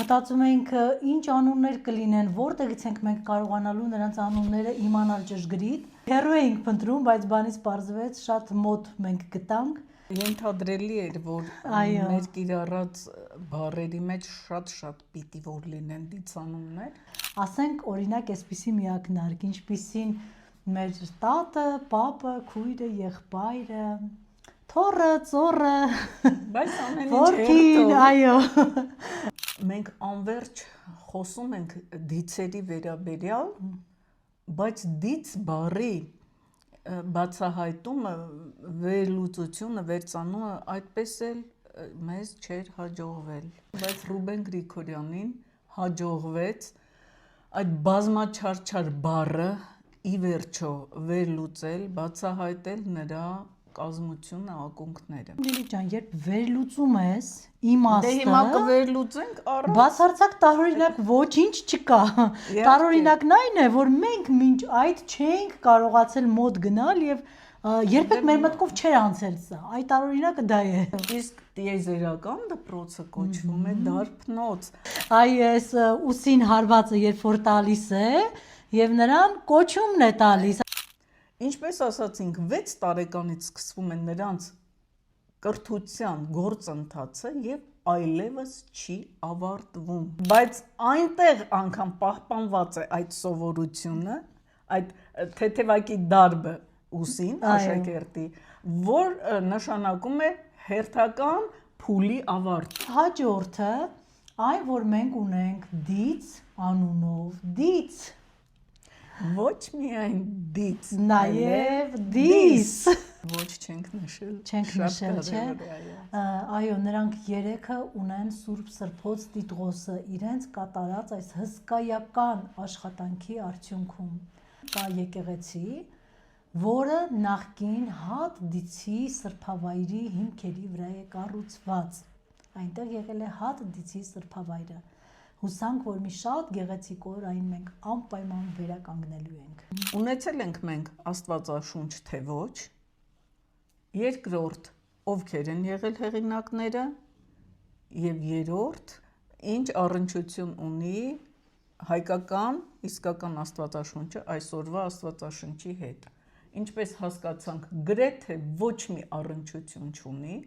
Մտածում ենք ինչ անուններ կլինեն, որտեղից ենք մենք կարողանալու նրանց անունները իմանալ ճշգրիտ։ Հեռու էինք փնտրում, բայց բանից պարզվեց շատ մոտ մենք գտանք։ Ենթադրելի էր, որ մեր կիրառած բառերի մեջ շատ պիտի որ լինեն դիցանուններ։ Ասենք օրինակ այսպիսի միակնարկ, ինչպիսին մեր տատը, պապը, քույրը, եղբայրը, թոռը, ծոռը, Բայց ամեն ինչ որդին, այո։ Մենք անverջ խոսում ենք դիցերի վերաբերյալ, բայց դից բառի բացահայտումը, վերլուծությունը, վերծանումը այդպես էլ մեզ չէր հաջողվել։ Բայց Ռուբեն Գրիգորյանին հաջողվեց այդ բազմաչարչար բառը ի վերջո վերլուծել, բացահայտել նրա կազմությունը, ակունքները։ Լիլիթ ջան, երբ վերլուծում ես իմաստը, դե հիմա կվերլուծենք առանց բացարձակ տարօրինակ ոչինչ չկա։ Տարօրինակն այն է, որ մենք մինչ այդ չէինք կարողացել մոտ գնալ եւ երբեք մեր մտքով չէր անցել սա։ Այդ տարօրինակը դա է։ Իսկ տիեզերական դպրոցը կոչվում է դարբնոց։ Այ այս ուսին հարվածը երբ որ տալիս է եւ նրան կոչումն է տալիս։ Ինչպես ասացինք, 6 տարեկանից սկսվում է նրանց կրթության գործընթացը եւ այլևս չի ավարտվում։ Բայց այնտեղ անգամ պահպանված է այդ սովորությունը, այդ թեթևակի դարբը ուսին աշակերտի, որ նշանակում է հերթական փուլի ավարտ։ Հաջորդը այն, որ մենք ունենք դից անունով դից։ Ոչ միայն դից, Նաև դիս։ Ոչ չենք նշել։ Չենք նշել, չէ։ Այո, նրանք երեքը ունեն Սուրբ Սրբոց Տիտղոսը իրենց կատարած այս հսկայական աշխատանքի արդյունքում։ Կա եկեղեցի, որը նախկին հատ դիցի սրբավայրի հիմքերի վրա է կառուցված։ Այնտեղ եղել է հատ դիցի սրբավայրը։ Հուսանք, որ մի շատ գեղեցիկ օր այն մենք անպայման վերականգնելու ենք։ Ունեցել ենք մենք Աստվածաշունչ, թե ոչ։ Երկրորդ, ովքեր են եղել հեղինակները, եւ երրորդ, ինչ առնչություն ունի հայկական իսկական Աստվածաշունչը այսօրվա Աստվածաշնչի հետ։ Ինչպես հասկացանք, գրեթե ոչ մի առնչություն չունի,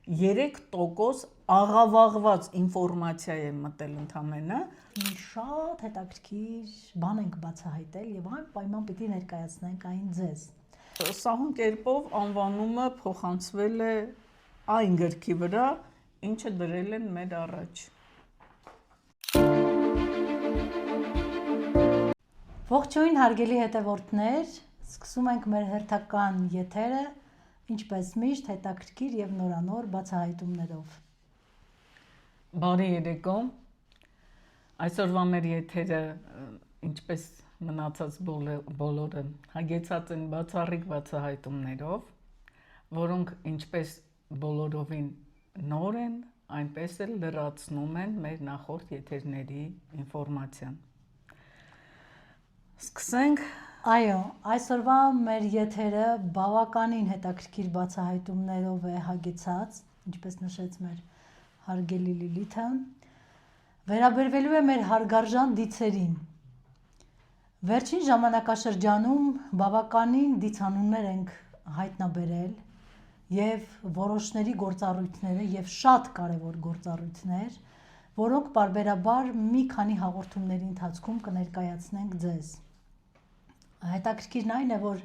3% աղավաղված ինֆորմացիա է մտել ընդամենը։ Մի շատ հետաքրքիր բան ենք բացահայտել եւ անպայման պիտի ներկայացնենք այն ձեզ։ Սահուն կերպով անվանումը փոխանցվել է այն գրքի վրա, ինչը դրել են մեր առաջ։ Ողջույն հարգելի հետևորդներ, սկսում ենք մեր հերթական եթերը, ինչպես միշտ հետաքրքիր եւ նորանոր բացահայտումներով։ Բարի երեկո։ Այսօրվա մեր եթերը, ինչպես մնացած բոլորը, հագեցած են բացառիկ բացահայտումներով, որոնք ինչպես բոլորովին նոր են, այնպես էլ լրացնում են մեր նախորդ եթերների ինֆորմացիան։ Սկսենք։ Այո, այսօրվա մեր եթերը բավականին հետաքրքիր բացահայտումներով է հագեցած, ինչպես նշեց մեր հարգելի Լիլիթը, վերաբերվելու է մեր հարգարժան դիցերին։ Վերջին ժամանակաշրջանում բավականին դիցանուններ ենք հայտնաբերել եւ որոշների գործառույթները եւ շատ կարեւոր գործառույթներ, որոնք պարբերաբար մի քանի հաղորդումների ընթացքում կներկայացնենք ձեզ։ Հետաքրքիրն այն է, որ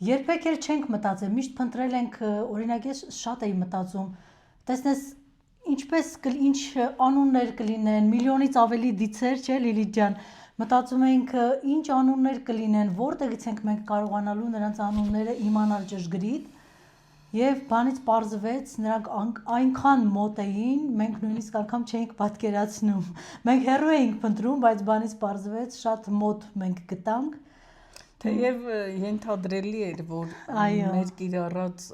երբեք էլ չենք մտածել, միշտ փնտրել ենք, օրինակ ես շատ էի մտածում, տեսնես ինչպես ինչ անուններ կլինեն, միլիոնից ավելի դիցեր, չէ՞ Լիլիթ ջան, մտածում էինք ինչ անուններ կլինեն, որտեղից ենք մենք կարողանալու նրանց անունները իմանալ ճշգրիտ, եւ բանից պարզվեց նրանք այնքան մոտ էին, մենք նույնիսկ անգամ չէինք պատկերացնում։ Մենք հեռու էինք փնտրում, բայց բանից պարզվեց շատ մոտ մենք գտանք։ Թեև ենթադրելի էր, որ մեր կիրառած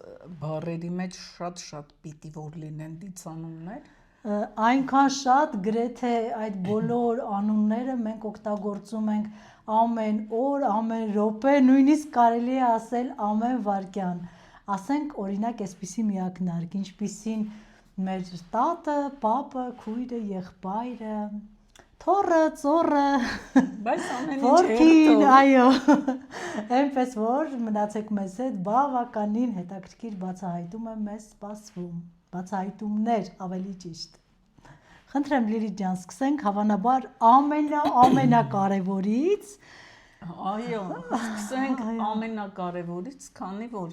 բառերի մեջ շատ պիտի որ լինեն դիցանուններ։ Այնքան շատ, գրեթե այդ բոլոր անունները մենք օգտագործում ենք ամեն օր, ամեն րոպե, նույնիսկ կարելի է ասել ամեն վայրկյան։ Ասենք օրինակ այսպիսի միակնարկ, ինչպիսին մեր տատը, պապը, քույրը, եղբայրը, թորը, ծորը, Բայց ամեն ինչ որդին, հերթով։ այո։ Այնպես որ մնացեք մեզ հետ, բավականին հետաքրքիր բացահայտում եմ մեզ սպասվում։ Բացահայտումներ ավելի ճիշտ։ Խնդրեմ Լիլիթ ջան, սկսենք հավանաբար ամենակարևորից։ Այո, սկսենք ամենակարևորից, քանի որ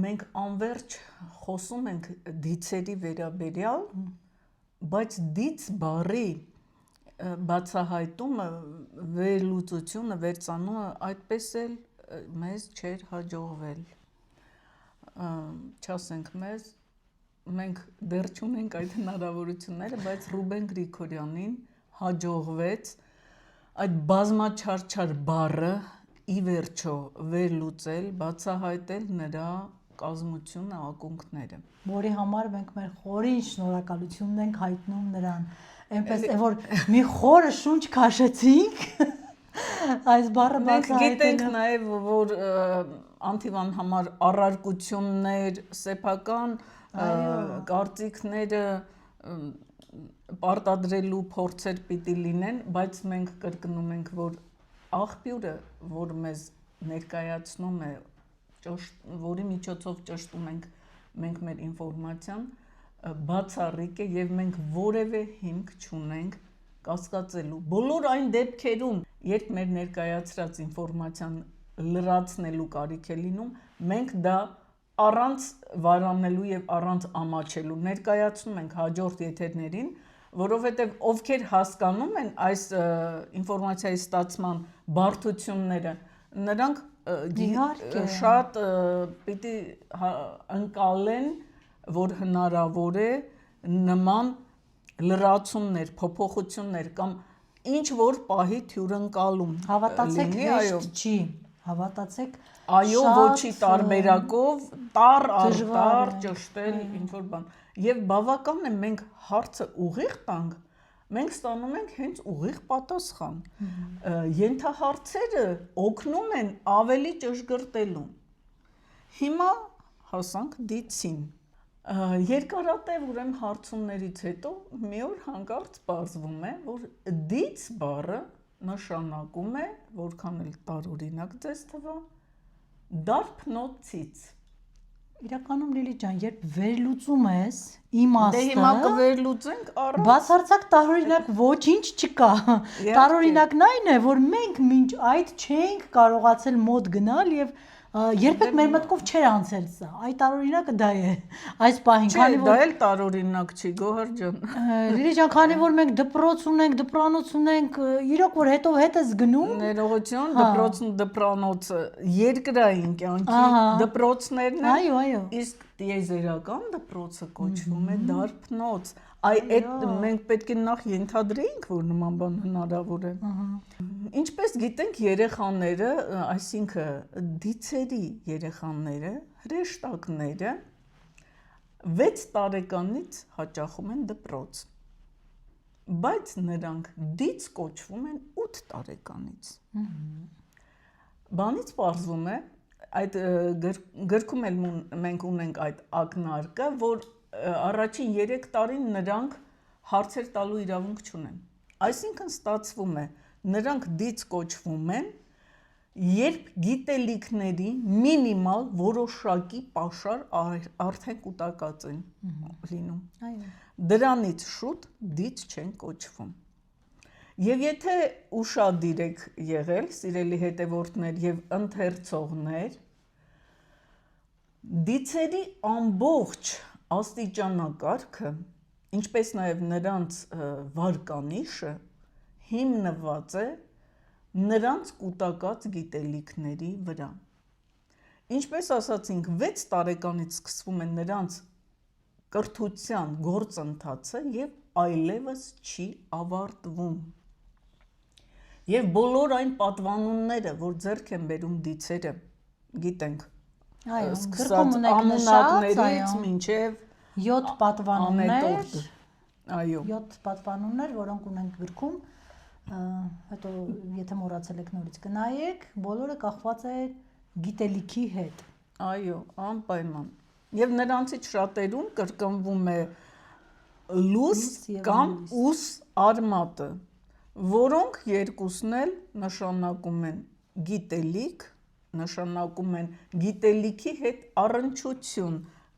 մենք անverջ խոսում ենք դիցերի վերաբերյալ, բայց դից բառի բացահայտումը, վերլուծությունը, վերծանումը այդպես էլ մեզ չէր հաջողվել։ Չասենք մեզ, մենք դեռ չունենք այդ հնարավորությունները, բայց Ռուբեն Գրիգորյանին հաջողվեց այդ բազմաչարչար բառը ի վերջո վերլուծել, բացահայտել նրա կազմությունը, ակունքները։ Որի համար մենք մեր խորին շնորհակալությունն ենք հայտնում նրան։ Այնպես որ մի խորը շունչ քաշեցինք այս բառը բացահայտելու։ Մենք գիտենք նաև, որ Անթիվան համար առարկություններ, սեփական կարծիքները պարտադրելու փորձեր պիտի լինեն, բայց մենք կրկնում ենք, որ աղբյուրը, որ մեզ ներկայացնում է, որի միջոցով ճշտում ենք մենք մեր ինֆորմացիան, բացառիկ է եւ մենք որևէ հիմք չունենք կասկածելու։ Բոլոր այն դեպքերում, երբ մեր ներկայացրած ինֆորմացիան լրացնելու կարիք է լինում, մենք դա առանց վարանելու եւ առանց ամաչելու ներկայացնում ենք հաջորդ եթերներին, որովհետեւ ովքեր հասկանում են այս ինֆորմացիայի ստացման բարդությունները, նրանք շատ պիտի ընկալեն, որ հնարավոր է նման լրացումներ, փոփոխություններ կամ ինչ որ պահի թյուրընկալում։ Հավատացեք, հեշտ չի, հավատացեք, այո, ոչի տարբերակով տար ճշտել ինչ որ բան։ Եվ բավական է մենք հարցը ուղիղ տանք, մենք ստանում ենք հենց ուղիղ պատասխան։ Ենթահարցերը օգնում են ավելի ճշգրտելու։ Հիմա հասանք դիցին։ Երկարատև ուրեմն հարցումներից հետո մի օր հանկարծ պարզվում է, որ դից բառը նշանակում է, որքան էլ տարօրինակ ձեզ թվա, դարբնոցից։ Իրականում Լիլիթ ջան, երբ վերլուծում ես իմաստը, դե հիմա կվերլուծենք առանց բացարձակ տարօրինակ ոչինչ չկա։ Տարօրինակն այն է, որ մենք մինչ այդ չէինք կարողացել մոտ գնալ եւ երբեք մեր մտքով չէր անցել սա։ Այդ տարօրինակը դա է։ Այս պահին, քանի որ դա էլ տարօրինակ չի, Գոհար ջան։ Լիլիթ ջան, քանի որ մենք դպրոց ունենք, դպրանոց ունենք, իրոք որ հետո հետ ես գնում։ Ներողություն, դպրոցն ու դպրանոցը երկրային կյանքի դպրոցներն են։ Այո, այո։ Իսկ տիեզերական դպրոցը կոչվում է դարբնոց։ Այդ մենք պետք է նախ ենթադրեինք, որ նման բան հնարավոր է։ Ինչպես գիտենք, երեխաները, այսինքն դիցերի երեխաները, հրեշտակները 6 տարեկանից հաճախում են դպրոց, բայց նրանք դից կոչվում են 8 տարեկանից։ Բանից պարզվում է, այդ գրքում էլ մենք ունենք այդ ակնարկը, որ առաջին 3 տարին նրանք հարցեր տալու իրավունք չունեն։ Այսինքն ստացվում է, նրանք դից կոչվում են, երբ գիտելիքների մինիմալ որոշակի պաշար արդեն կուտակած են լինում։ Դրանից շուտ դից չեն կոչվում։ Եվ եթե ուշադիր եք եղել, սիրելի հետևորդներ եւ ընթերցողներ, դիցերի ամբողջ աստիճանակարգը, ինչպես նաև նրանց վարկանիշը հիմնված է նրանց կուտակած գիտելիքների վրա։ Ինչպես ասացինք, 6 տարեկանից սկսվում է նրանց կրթության գործընթացը եւ այլևս չի ավարտվում։ Եվ բոլոր այն պատվանունները, որ ձեռք են բերում դիցերը, գիտենք, սկսած ամունակներից մինչև 7 պատվանուններ, այո, 7 պատվանուններ, որոնք ունենք գրքում, հետո եթե մոռացել եք նորից կնայեք, բոլորը կախված է գիտելիքի հետ։ Այո, անպայման։ Եվ նրանցից շատերում կրկնվում է լուս եւ կամ լույս։ ուս արմատը, որոնք երկուսն էլ նշանակում են գիտելիք, նշանակում են գիտելիքի հետ առնչություն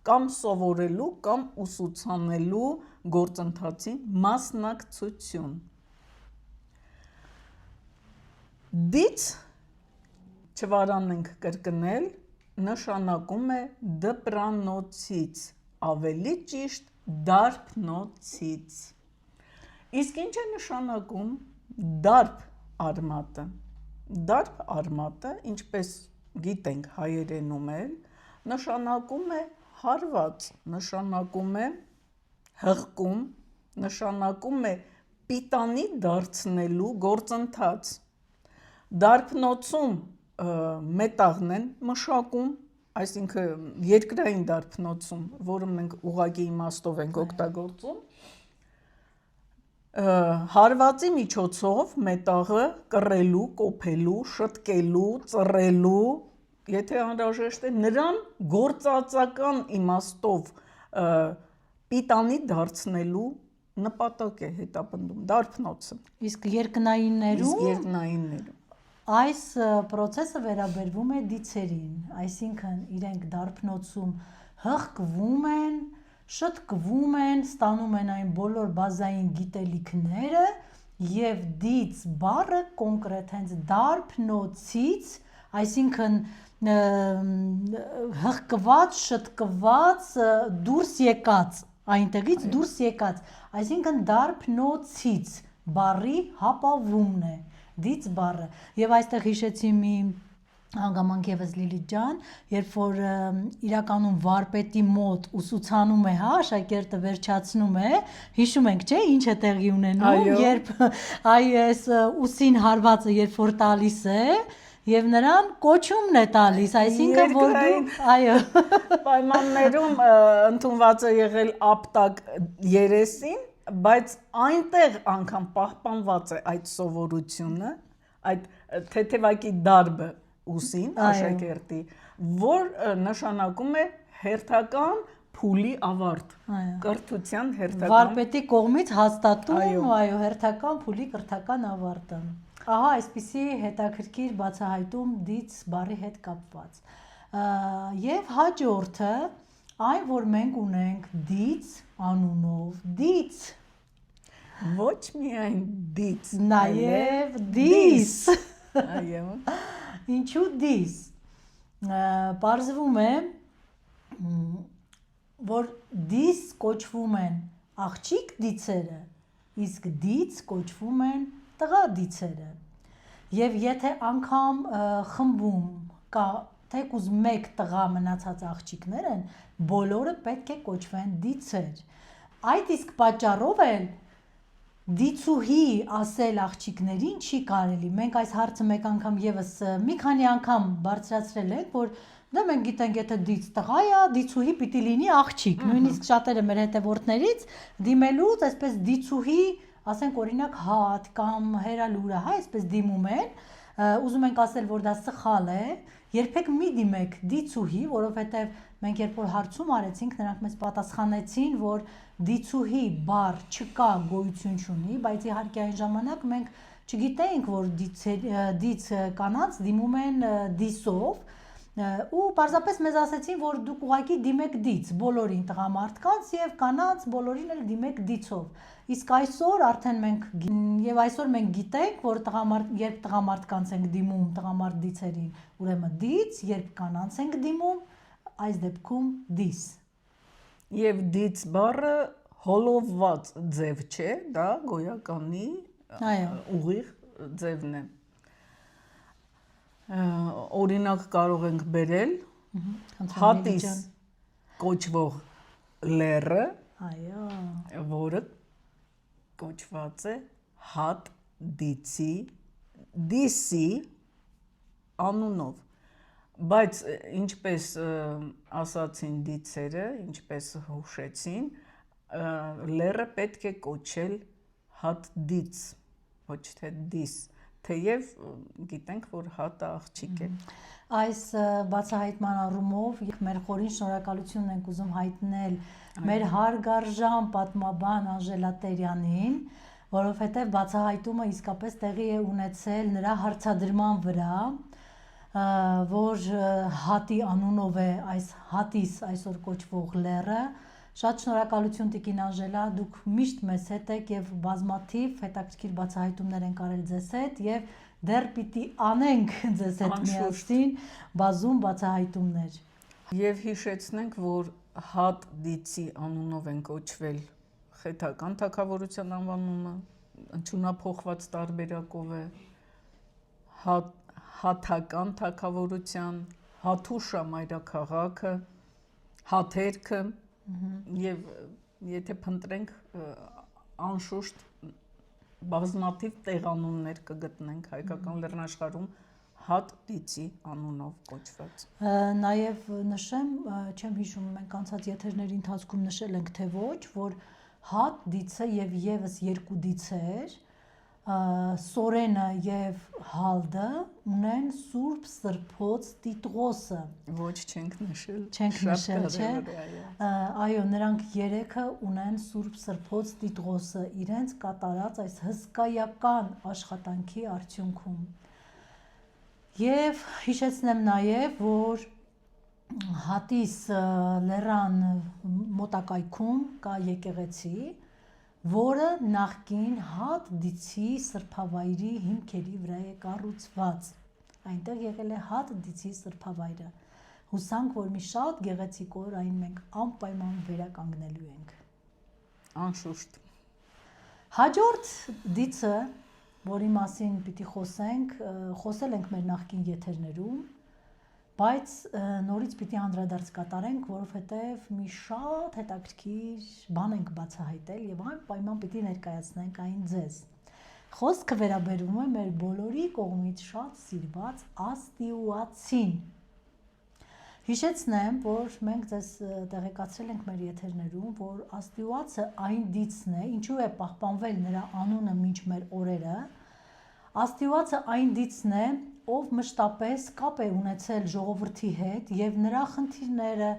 կամ սովորելու կամ ուսուցանելու գործընթացի մասնակցություն։ Դից չվարանենք կրկնել, նշանակում է դպրանոցից, ավելի ճիշտ դարբնոցից։ Իսկ ինչ է նշանակում դարբ արմատը։ Դարբ արմատը, ինչպես գիտենք հայերենում էլ, նշանակում է հարված, նշանակում է հղկում, նշանակում է պիտանի դարձնելու գործընթաց։ Դարբնոցում մետաղն են մշակում, այսինքն երկրային դարբնոցում, որը մենք ուղղակի իմաստով ենք օգտագործում, հարվածի միջոցով մետաղը կռելու, կոփելու, շտկելու, ծռելու, եթե անհրաժեշտ է, նրան գործածական իմաստով պիտանի դարձնելու նպատակ է հետապնդում դարբնոցը։ Իսկ երկնայիններում այս process-ը վերաբերվում է դիցերին, այսինքն իրենք դարբնոցում հղկվում են, շտկվում են, ստանում են այն բոլոր բազային գիտելիքները եւ դից բառը կոնկրետ հենց դարբնոցից, այսինքն հղկված, շտկված, դուրս եկած, այնտեղից դուրս եկած, այսինքն դարբնոցից բառի հապավումն է, դից բառը։ Եվ այստեղ հիշեցի մի հանգամանք եւս Լիլիթ ջան, երբ որ իրականում վարպետի մոտ ուսուցանում է, հա, աշակերտը վերջացնում է, հիշում ենք, չէ, ինչ է տեղի ունենում, երբ այս ուսին հարվածը երբ որ տալիս է, եւ նրան կոչումն է տալիս, այսինքն որ դու, այո, պայմաններում ընդունված է եղել ապտակ երեսին, բայց այնտեղ անգամ պահպանված է այդ սովորությունը, այդ թեթևակի դարբը ուսին աշակերտի, որ նշանակում է հերթական փուլի ավարտ, կրթության հերթական վարպետի կողմից հաստատում, այո, հերթական փուլի կրթական ավարտը։ Ահա այսպիսի հետաքրքիր բացահայտում դից բառի հետ կապված։ Եվ հաջորդը այն, որ մենք ունենք դից անունով, դից ոչ միայն դից, նաև դիս։ Այո։ Ինչու դիս։ Պարզվում է, որ դիս կոչվում են աղջիկ դիցերը, իսկ դից կոչվում են տղա դիցերը։ Եվ եթե անգամ խմբում կա թեկուզ մեկ տղա մնացած աղջիկներ են, բոլորը պետք է կոչվեն դիցեր։ Այդ իսկ պատճառով էլ դիցուհի ասել աղջիկներին չի կարելի։ Մենք այս հարցը մեկ անգամ եւս մի քանի անգամ բարձրացրել ենք, որ դա մենք գիտենք, եթե դից տղա է, դիցուհի պիտի լինի աղջիկ։ Նույնիսկ շատերը մեր հետևորդներից դիմելուց այսպես դիցուհի, ասենք օրինակ հատ կամ հերալուրը, հա, այսպես դիմում են, ուզում ենք ասել, որ դա սխալ է, երբեք մի դիմեք դիցուհի, որովհետև մենք երբ որ հարցում արեցինք, նրանք մեզ պատասխանեցին, որ դիցուհի բառ չկա, գոյություն չունի, բայց իհարկե այն ժամանակ մենք չգիտեինք, որ դից կանանց դիմում են դիսով, ու պարզապես մեզ ասեցին, որ դուք ուղղակի դիմեք դից, բոլորին տղամարդկանց եւ կանանց բոլորին էլ դիմեք դիցով։ Իսկ այսօր արդեն մենք գիտենք, որ երբ տղամարդկանց ենք դիմում տղամարդ դիցերին, ուրեմն դից, երբ կանանց ենք դիմում, այս դեպքում դիս։ Եվ դից բառը հոլովված ձև չէ, դա գոյականի ուղիղ ձևն է։ Օրինակ կարող ենք բերել հատիս կոչվող լեռը, որը կոչված է հատ դիսի անունով, բայց ինչպես ասացին դիցերը, ինչպես հուշեցին, լեռը պետք է կոչել հատ դից, ոչ թե դիս, թեև գիտենք, որ հատը աղջիկ է։ Այս բացահայտման առումով մեր խորին շնորհակալությունն ենք ուզում հայտնել մեր հարգարժան պատմաբան Անժելա Տերյանին, որովհետև բացահայտումը իսկապես տեղի է ունեցել նրա հարցադրման վրա, որ հատի անունով է այս հատիս այսօր կոչվող լեռը։ Շատ շնորհակալություն Տիկին Անժելա, դուք միշտ մեզ հետ եք եւ բազմաթիվ հետաքրքիր բացահայտումներ ենք արել ձեզ հետ եւ դեռ պիտի անենք ձեզ հետ միասին բազում բացահայտումներ։ Եվ հիշեցնենք, որ հատ դիցի անունով են կոչվել խեթական թագավորության անվանումը, ընդունափոխված տարբերակով է հաթական թագավորության, Հաթուշա մայրաքաղաքը, Հաթերքը եւ եթե փնտրենք անշուշտ բազմաթիվ տեղանուններ կգտնենք հայկական լեռնաշխարհում հատ դիցի անունով կոչված։ Նաև նշեմ, չեմ հիշում, մենք անցած եթերների ընթացքում նշել ենք թե ոչ, որ հատ դիցը եւ եւս երկու դիցեր, Սորենը եւ Հալդը ունեն Սուրբ Սրբոց Տիտղոսը։ Ոչ չենք նշել։ Չենք նշել, չէ։ Այո, նրանք երեքը ունեն Սուրբ Սրբոց Տիտղոսը իրենց կատարած այս հսկայական աշխատանքի արդյունքում։ Եվ հիշեցնեմ նաև, որ Հատիս լեռան մոտակայքում կա եկեղեցի, որը նախկին հատ դիցի սրբավայրի հիմքերի վրա է կառուցված։ Այնտեղ եղել է հատ դիցի սրբավայրը։ Հուսանք, որ մի շատ գեղեցիկ օր այն մենք անպայման վերականգնելու ենք։ Անշուշտ։ Հաջորդ դիցը, որի մասին պիտի խոսենք, խոսել ենք մեր նախկին եթերներում, բայց նորից պիտի անդրադարձ կատարենք, որովհետև մի շատ հետաքրքիր բան ենք բացահայտել եւ անպայման պիտի ներկայացնենք այն ձեզ։ Խոսքը վերաբերում է մեր բոլորի կողմից շատ սիրված Աստիուացին։ Հիշեցնեմ, որ մենք ձեզ տեղեկացրել ենք մեր եթերներում, որ Աստիուացը այն դիցն է, ինչու է պահպանվել նրա անունը մինչ մեր օրերը։ Աստիուացը այն դիցն է, ով մշտապես կապ է ունեցել ժողովրդի հետ եւ նրա խնդիրները,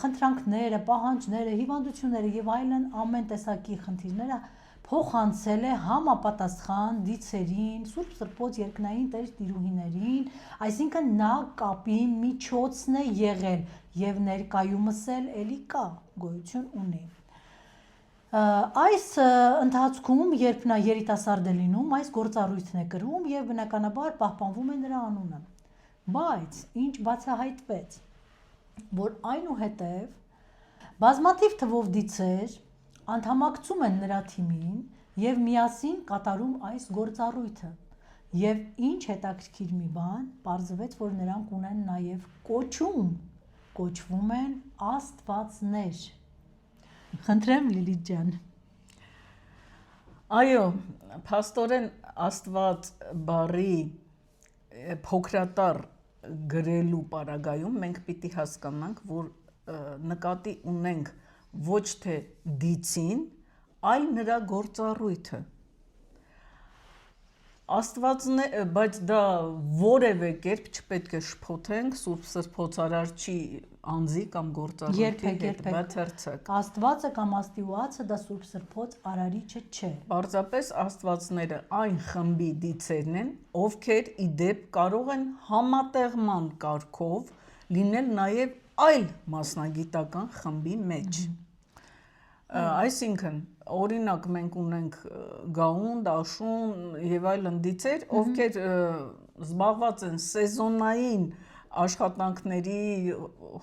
խնդրանքները, պահանջները, հիվանդությունները եւ այլն ամեն տեսակի խնդիրները փոխանցել է համապատասխան դիցերին, Սուրբ Սրբոց երկնային Տեր տիրուհիներին, այսինքն նա կապի միջոցն է եղել եւ ներկայումս էլի կա, գոյություն ունի։ Այս ընթացքում, երբ նա երիտասարդ է լինում, այս գործառույթն է կրում եւ բնականաբար պահպանվում է նրա անունը։ Բայց ինչ բացահայտվեց, որ այնուհետև բազմաթիվ թվով դիցեր անդամակցում են նրա թիմին եւ միասին կատարում այս գործառույթը։ Եվ ինչ հետաքրքիր մի բան, պարզվեց, որ նրանք ունեն նաեւ կոչում, կոչվում են Աստվածներ։ Խնդրեմ Լիլիթ ջան։ Այո, փաստորեն Աստված բառի փոքրատառ գրելու պարագայում մենք պիտի հասկանանք, որ նկատի ունենք ոչ թե դիցին, այլ նրա գործառույթը։ Բայց դա որևէ կերպ չպետք է շփոթենք Սուրբ Սրբոց Արարչի անձի կամ գործառույթի հետ, բացարձակ։ Աստվածը կամ Աստիուացը դա Սուրբ Սրբոց Արարիչը չէ։ Պարզապես Աստվածները այն խմբի դիցերն են, ովքեր ի դեպ կարող են համատեղման կարգով լինել նաև այլ մասնագիտական խմբի մեջ։ Այսինքն, օրինակ մենք ունենք գաուն, դաշուն եւ այլն դիցեր, ովքեր զբաղված են սեզոնային աշխատանքների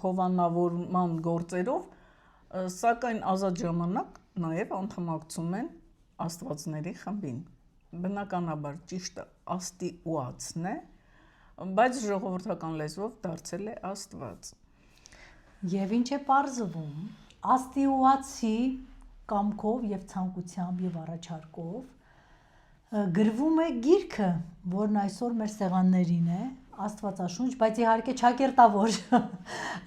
հովանավորման գործերով, սակայն ազատ ժամանակ նաև անդամակցում են աստվածների խմբին։ Բնականաբար ճիշտը Աստիուացն է, բայց ժողովրդական լեզվով դարձել է Աստված։ Եվ ինչ է պարզվում, Աստիուացի կամքով եւ ցանկությամբ եւ առաջարկով գրվում է գիրքը, որն այսօր մեր սեղաններին է, Աստվածաշունչ, բայց իհարկե ճակերտավոր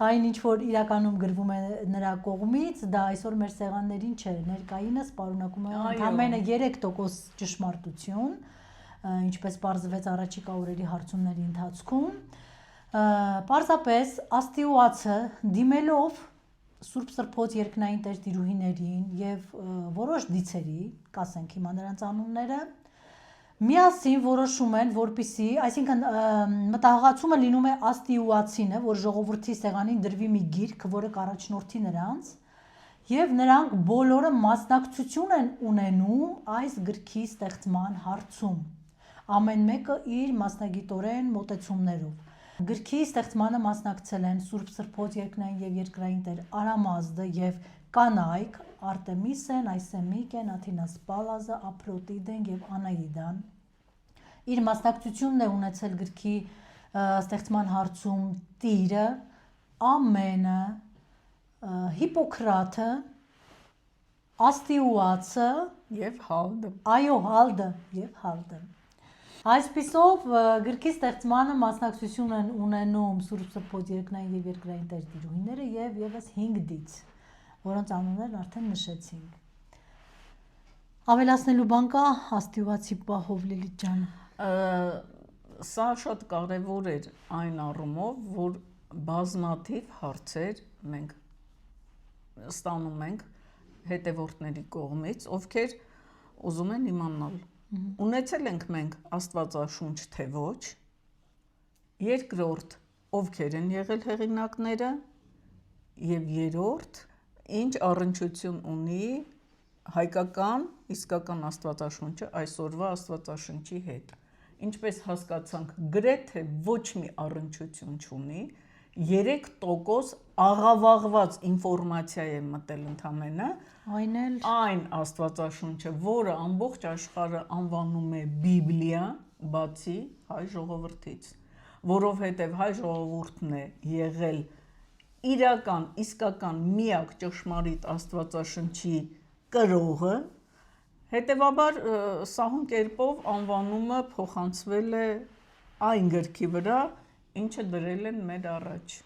այն ինչ որ իրականում գրվում է նրա կողմից, դա այսօր մեր սեղաններին չէ, ներկայինս պարունակում է ընդամենը 3% ճշմարտություն, ինչպես պարզվեց առաջիկա օրերի հարցումների ընթացքում, պարզապես աստիուացը դիմելով Սուրբ Սրբոց երկնային Տեր տիրուհիներին եւ որոշ դիցերի, կասենք հիմա նրանց անունները, միասին որոշում են, որպիսի, այսինքն մտահղացումը լինում է աստիուացինը, որ ժողովրդի սեղանին դրվի մի գիրք, որը կառաջնորդի նրանց, եւ նրանք բոլորը մասնակցություն են ունենում այս գրքի ստեղծման հարցում։ Ամեն մեկը իր մասնագիտորեն մոտեցումներով։ Գրքի ստեղծմանը մասնակցել են Սուրբ Սրբոց երկնային եւ երկրային Տեր Արամազդը եւ կանայք Արտեմիսեն, Այսեմիկեն, Աթինաս Պալազը, Ափրոտիդեն եւ Անաիդան։ Իր մասնակցությունն է ունեցել գրքի ստեղծման հարցում Տիրը, Ամենը, Հիպոկրատը, Աստիուացը եւ Հալդը։ Այո, Հալդը եւ Հալդը։ Այսպիսով գրքի ստեղծմանը մասնակցություն են ունենում Սուրբ Սրբոց երկնային եւ երկրային Տեր տիրուհիները եւ եւս 5 դից, որոնց անուններն արդեն նշեցինք։ Ավելացնելու բան կա աստիուացի պահով Լիլիթ ջան։ Սա շատ կարևոր էր այն առումով, որ բազմաթիվ հարցեր մենք ստանում ենք հետևորդների կողմից, ովքեր ուզում են իմանալ ունեցել ենք մենք Աստվածաշունչ թե ոչ, երկրորդ ովքեր են եղել հեղինակները եւ երրորդ ինչ առնչություն ունի հայկական իսկական Աստվածաշունչը այսօրվա Աստվածաշնչի հետ։ Ինչպես հասկացանք, գրեթե ոչ մի առնչություն չունի, 3% աղավաղված ինֆորմացիա է մտել ընդամենը, այն Աստվածաշունչը, որը ամբողջ աշխարհը անվանում է Բիբլիա, բացի հայ ժողովրդից, որովհետև հայ ժողովուրդն է եղել իրական, իսկական միակ ճշմարիտ Աստվածաշնչի կրողը, հետևաբար սահուն կերպով անվանումը փոխանցվել է այն գրքի վրա, ինչը դրել են մեր առաջ։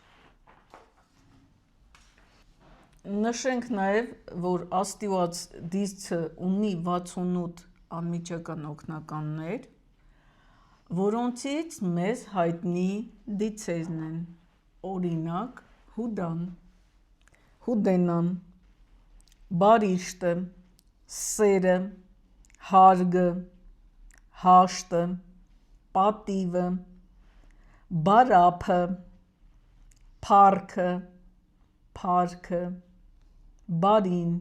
Նշենք նաև, որ աստիուած դիցը ունի 68 անմիջական օգնականներ, որոնցից մեզ հայտնի դիցերն են, օրինակ Հուդան, Հուդենան, Բարիշտը, Սերը, Հարգը, Հաշտը, Պատիվը, Բարափը, Փարքը, Փարքը, Բարին,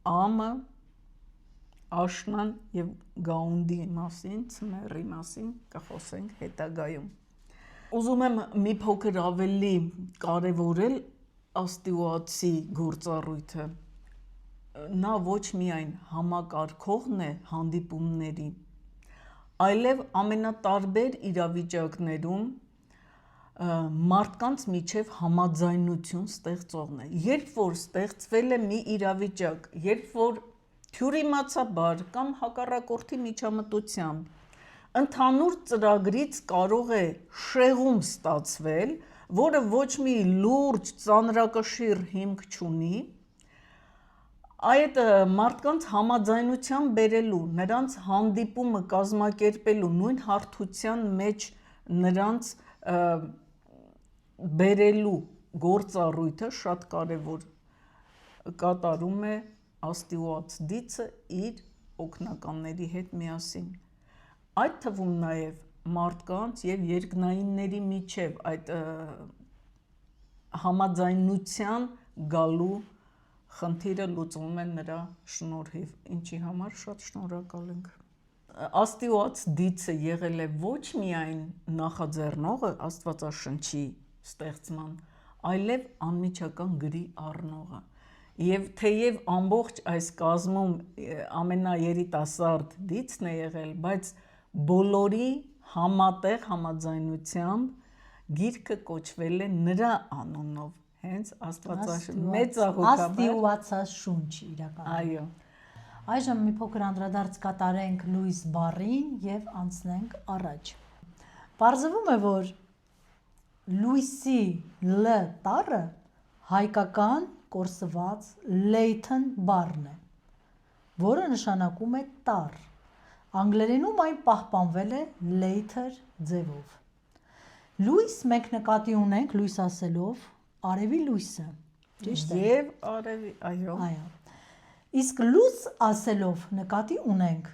Ամը, Աշնան եւ Գաունդի մասին, Ցմերի մասին կխոսենք հետագայում։ Ուզում եմ մի փոքր ավելի կարևորել աստիուացի գործառույթը։ Նա ոչ միայն համակարգողն է հանդիպումների, այլև ամենատարբեր իրավիճակներում մարդկանց միջև համաձայնություն ստեղծողն է։ Երբ որ ստեղծվել է մի իրավիճակ, երբ որ թյուրիմացաբար կամ հակառակորդի միջամտությամբ ընդհանուր ծրագրից կարող է շեղում ստացվել, որը ոչ մի լուրջ ծանրակշիռ հիմք չունի, այդ մարդկանց համաձայնության բերելու, նրանց հանդիպումը կազմակերպելու, նույն հարթության մեջ նրանց բերելու գործառույթը շատ կարևոր կատարում է աստիուած դիցը իր օգնականների հետ միասին։ Այդ թվում նաև մարդկանց եւ երկնայինների միջև այդ համաձայնության գալու խնդիրը լուծվում է նրա շնորհիվ, ինչի համար շատ շնորհակալ ենք։ Աստիուած դիցը եղել է ոչ միայն նախաձեռնողը Աստվածաշնչի ստեղծման, այլև անմիջական գրի առնողը։ Եվ թեև ամբողջ այս կազմում ամենաերիտասարդ դիցն է եղել, բայց բոլորի համատեղ համաձայնությամբ գիրքը կոչվել է նրա անունով, հենց Աստվածաշունչ մեծահոգաբար Աստիուացաշունչ իրականում։ Այո։ Այժմ մի փոքր անդրադարձ կատարենք Լուիս բառին եւ անցնենք առաջ։ Պարզվում է, որ Լուիսի Լ տառը հայկական կորսված Լեյթն բառն է, որը նշանակում է տառ։ Անգլերենում այն պահպանվել է later ձևով։ Լույս մենք նկատի ունենք լույս ասելով արևի լույսը, ճիշտ է։ Եվ արևի, այո։ Այո։ Իսկ լույս ասելով նկատի ունենք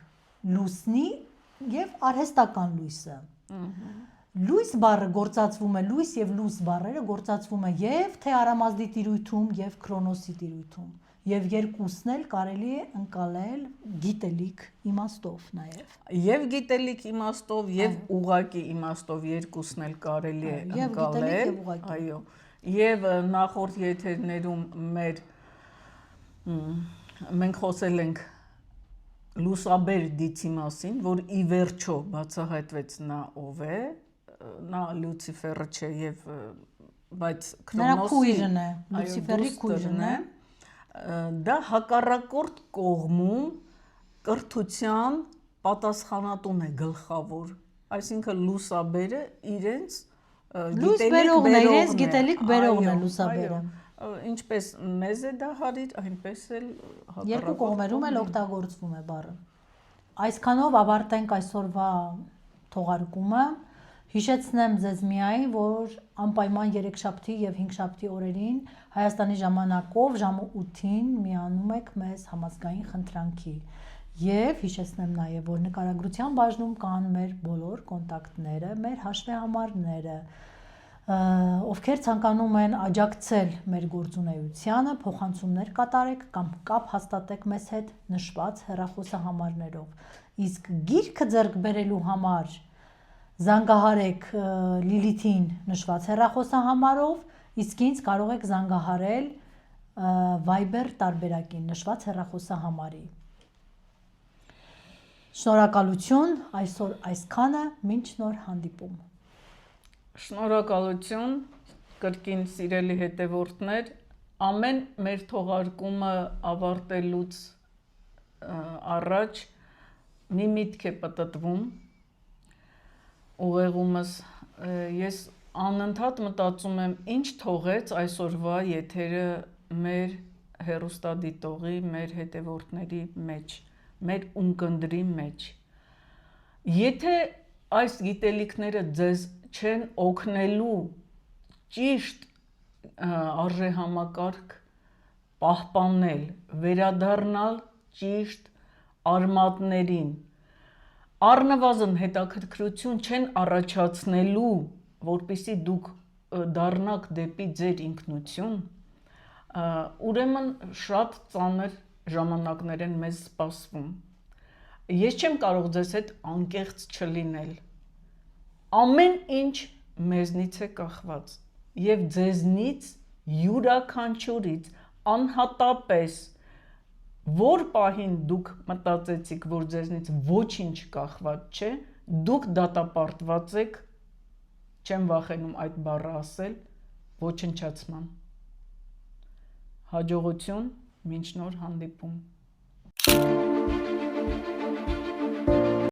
լուսնի եւ արհեստական լույսը։ Լույս բառը գործածվում է, լույս եւ լույս բառերը գործածվում է եւ թե արամազդի տիրույթում եւ քրոնոսի տիրույթում։ Եվ երկուսն էլ կարելի է ընկալել գիտելիք իմաստով նաև։ Եվ գիտելիք իմաստով, եւ ուղակի իմաստով երկուսն էլ կարելի է ընկալել։ Այո։ Եվ նախորդ եթերներում մենք խոսել ենք լուսաբեր դիցի մասին, որ ի վերջո բացահայտվեց նա ով է, նա Լյուցիֆերը չէ եւ բայց Քրոնոսի քույրն է, Լյուցիֆերի քույրն է։ Դա հակառակորդ կողմում կրթության պատասխանատուն է գլխավոր, այսինքն լուսաբերը իրենց գիտելիք բերողն է լուսաբերը։ Ինչպես մեզ է դա հարիր, այնպես էլ երկու կողմերում էլ օգտագործվում է բառը։ Այսքանով ավարտենք այսօրվա թողարկումը։ Հիշեցնեմ ձեզ միայն, որ անպայման երեքշաբթի եւ հինգշաբթի օրերին Հայաստանի ժամանակով ժամը 8-ին միանում եք մեզ համազգային խնդրանքի։ Եվ հիշեցնեմ նաեւ, որ նկարագրության բաժնում կան մեր բոլոր կոնտակտները, մեր հաշվեհամարները, ովքեր ցանկանում են աջակցել մեր գործունեությանը, փոխանցումներ կատարեք կամ կապ հաստատեք մեզ հետ նշված հեռախոսահամարներով։ Իսկ գիրքը ձեռք բերելու համար զանգահարեք Լիլիթին նշված հեռախոսահամարով, իսկ ինձ կարող եք զանգահարել Viber տարբերակին նշված հեռախոսահամարի։ Շնորհակալություն, այսօր այսքանը, մինչ նոր հանդիպում։ Շնորհակալություն, կրկին սիրելի հետևորդներ, ամեն մեր թողարկումը ավարտելուց առաջ մի միտք է պտտվում ուղեղումս, ես անընդհատ մտածում եմ, ինչ թողեց այսօրվա եթերը մեր հեռուստադիտողի, մեր հետևորդների մեջ, մեր ունկնդրի մեջ։ Եթե այս գիտելիքները ձեզ չեն օգնելու ճիշտ արժեհամակարգ պահպանել, վերադառնալ ճիշտ արմատներին, առնվազն հետաքրքրություն չեն առաջացնելու, որպեսզի դուք դառնաք դեպի ձեր ինքնություն, ուրեմն շատ ծանր ժամանակներ են մեզ սպասվում։ Ես չեմ կարող ձեզ հետ անկեղծ չլինել։ Ամեն ինչ մեզնից է կախված եւ ձեզնից յուրաքանչյուրից անհատապես որ պահին դուք մտածեցիք, որ ձեզնից ոչինչ կախված չէ, դուք դատապարտված եք, չեմ վախենում այդ բառը ասել, ոչնչացման։ Հաջողություն, մինչ նոր հանդիպում։